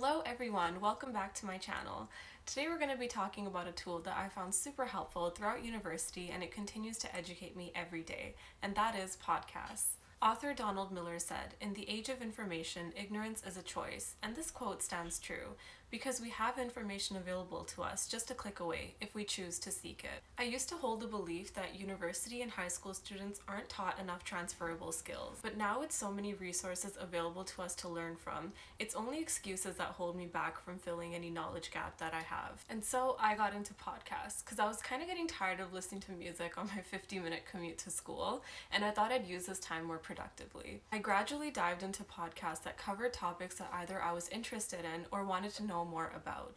Hello everyone, welcome back to my channel. Today we're going to be talking about a tool that I found super helpful throughout university and it continues to educate me every day, and that is podcasts. Author Donald Miller said, "In the age of information, ignorance is a choice," and this quote stands true because we have information available to us just a click away if we choose to seek it. I used to hold the belief that university and high school students aren't taught enough transferable skills, but now with so many resources available to us to learn from, it's only excuses that hold me back from filling any knowledge gap that I have. And so I got into podcasts because I was kind of getting tired of listening to music on my 50-minute commute to school, and I thought I'd use this time more productively. I gradually dived into podcasts that covered topics that either I was interested in or wanted to know more about.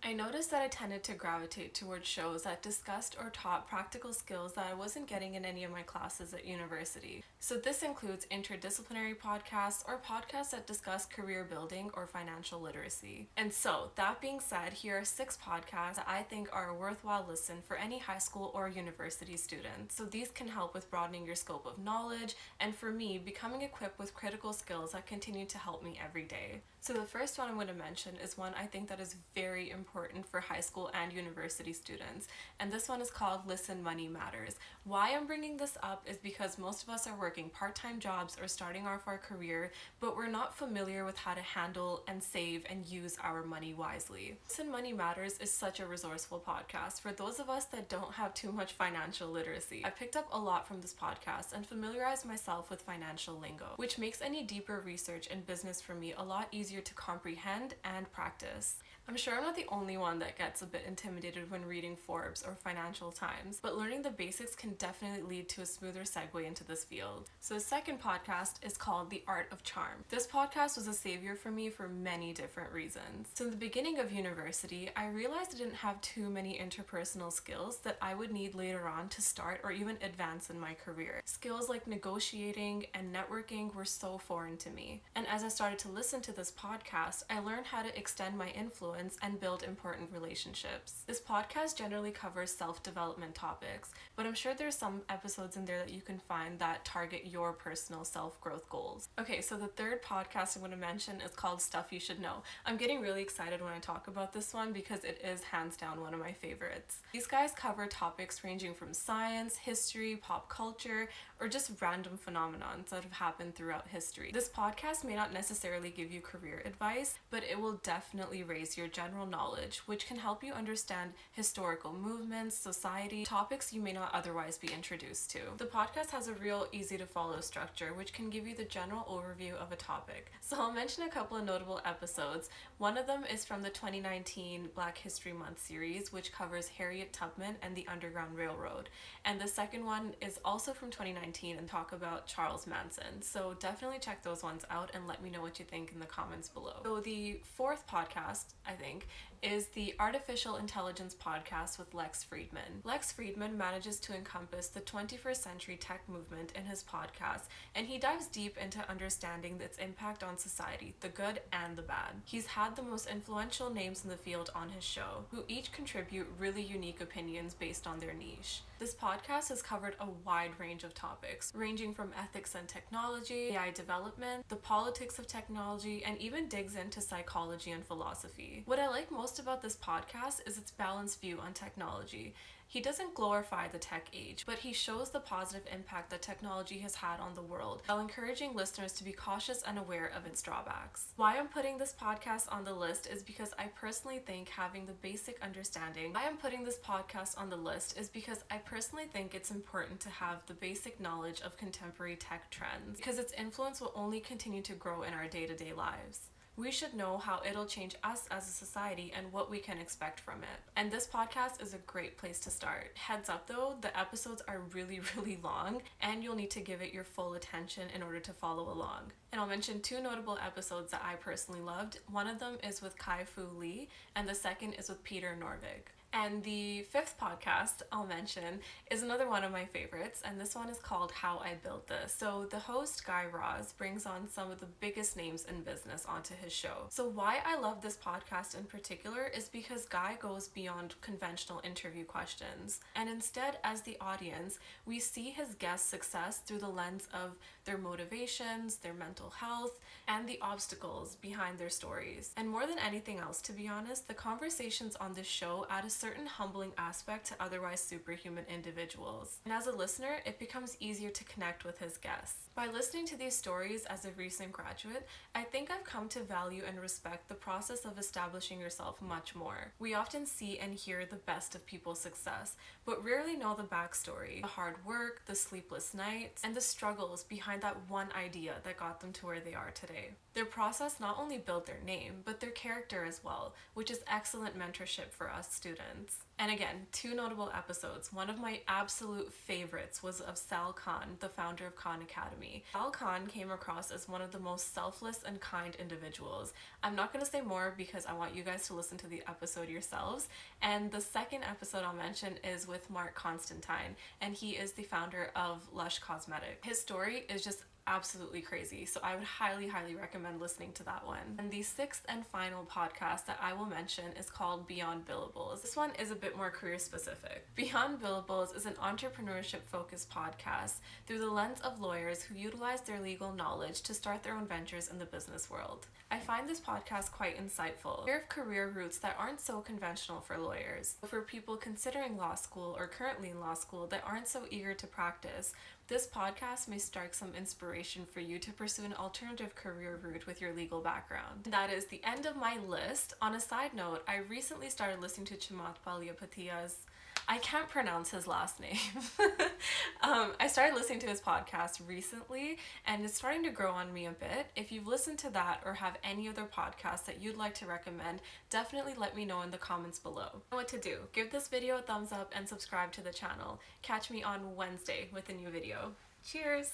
I noticed that I tended to gravitate towards shows that discussed or taught practical skills that I wasn't getting in any of my classes at university. So this includes interdisciplinary podcasts or podcasts that discuss career building or financial literacy. And so, that being said, here are 6 podcasts that I think are a worthwhile listen for any high school or university student. So these can help with broadening your scope of knowledge, and for me, becoming equipped with critical skills that continue to help me every day. So the first one I'm going to mention is one I think that is very important for high school and university students, and this one is called Listen Money Matters. Why I'm bringing this up is because most of us are working part-time jobs or starting off our career, but we're not familiar with how to handle and save and use our money wisely. Listen Money Matters is such a resourceful podcast for those of us that don't have too much financial literacy. I picked up a lot from this podcast and familiarized myself with financial lingo, which makes any deeper research in business for me a lot easier to comprehend and practice. I'm sure I'm not the only one that gets a bit intimidated when reading Forbes or Financial Times, but learning the basics can definitely lead to a smoother segue into this field. So the second podcast is called The Art of Charm. This podcast was a savior for me for many different reasons. So in the beginning of university, I realized I didn't have too many interpersonal skills that I would need later on to start or even advance in my career. Skills like negotiating and networking were so foreign to me. And as I started to listen to this podcast, I learned how to extend my influence and build important relationships. This podcast generally covers self-development topics, but I'm sure there's some episodes in there that you can find that target your personal self-growth goals. Okay, so the third podcast I'm going to mention is called Stuff You Should Know. I'm getting really excited when I talk about this one because it is hands down one of my favorites. These guys cover topics ranging from science, history, pop culture, or just random phenomenons that have happened throughout history. This podcast may not necessarily give you career advice, but it will definitely raise your general knowledge, which can help you understand historical movements, society, topics you may not otherwise be introduced to. The podcast has a real easy to follow structure, which can give you the general overview of a topic. So I'll mention a couple of notable episodes. One of them is from the 2019 Black History Month series, which covers Harriet Tubman and the Underground Railroad. And the second one is also from 2019 and talk about Charles Manson. So definitely check those ones out and let me know what you think in the comments below. So the fourth podcast, I think, is the Artificial Intelligence podcast with Lex Friedman. Lex Friedman manages to encompass the 21st century tech movement in his podcast, and he dives deep into understanding its impact on society, the good and the bad. He's had the most influential names in the field on his show, who each contribute really unique opinions based on their niche. This podcast has covered a wide range of topics, ranging from ethics and technology, AI development, the politics of technology, and even digs into psychology and philosophy. What I like most about this podcast is its balanced view on technology. He doesn't glorify the tech age, but he shows the positive impact that technology has had on the world, while encouraging listeners to be cautious and aware of its drawbacks. Why I'm putting this podcast on the list is because I personally think having the basic understanding. Why I'm putting this podcast on the list is because I personally think it's important to have the basic knowledge of contemporary tech trends, because its influence will only continue to grow in our day-to-day lives. We should know how it'll change us as a society and what we can expect from it. And this podcast is a great place to start. Heads up though, the episodes are really long, and you'll need to give it your full attention in order to follow along. And I'll mention 2 notable episodes that I personally loved. One of them is with Kai-Fu Lee, and the second is with Peter Norvig. And the fifth podcast I'll mention is another one of my favorites, and this one is called How I Built This. So the host, Guy Raz, brings on some of the biggest names in business onto his show. So why I love this podcast in particular is because Guy goes beyond conventional interview questions, and instead, as the audience, we see his guest's success through the lens of their motivations, their mental health, and the obstacles behind their stories. And more than anything else, to be honest, the conversations on this show add a certain humbling aspect to otherwise superhuman individuals. And as a listener, it becomes easier to connect with his guests. By listening to these stories as a recent graduate, I think I've come to value and respect the process of establishing yourself much more. We often see and hear the best of people's success, but rarely know the backstory, the hard work, the sleepless nights, and the struggles behind that one idea that got them to where they are today. Their process not only built their name, but their character as well, which is excellent mentorship for us students. And again, two notable episodes. One of my absolute favorites was of Sal Khan, the founder of Khan Academy. Sal Khan came across as one of the most selfless and kind individuals. I'm not going to say more because I want you guys to listen to the episode yourselves. And the second episode I'll mention is with Mark Constantine, and he is the founder of Lush Cosmetics. His story is just absolutely crazy, so I would highly recommend listening to that one. And the sixth and final podcast that I will mention is called Beyond Billables. This one is a bit more career specific. Beyond Billables is an entrepreneurship focused podcast through the lens of lawyers who utilize their legal knowledge to start their own ventures in the business world. I find this podcast quite insightful. Hear of career routes that aren't so conventional for lawyers. For people considering law school or currently in law school that aren't so eager to practice, this podcast may spark some inspiration for you to pursue an alternative career route with your legal background. That is the end of my list. On a side note, I recently started listening to Chamath Palihapitiya's, I can't pronounce his last name. I started listening to his podcast recently, and it's starting to grow on me a bit. If you've listened to that or have any other podcasts that you'd like to recommend, definitely let me know in the comments below. You know what to do. Give this video a thumbs up and subscribe to the channel. Catch me on Wednesday with a new video. Cheers!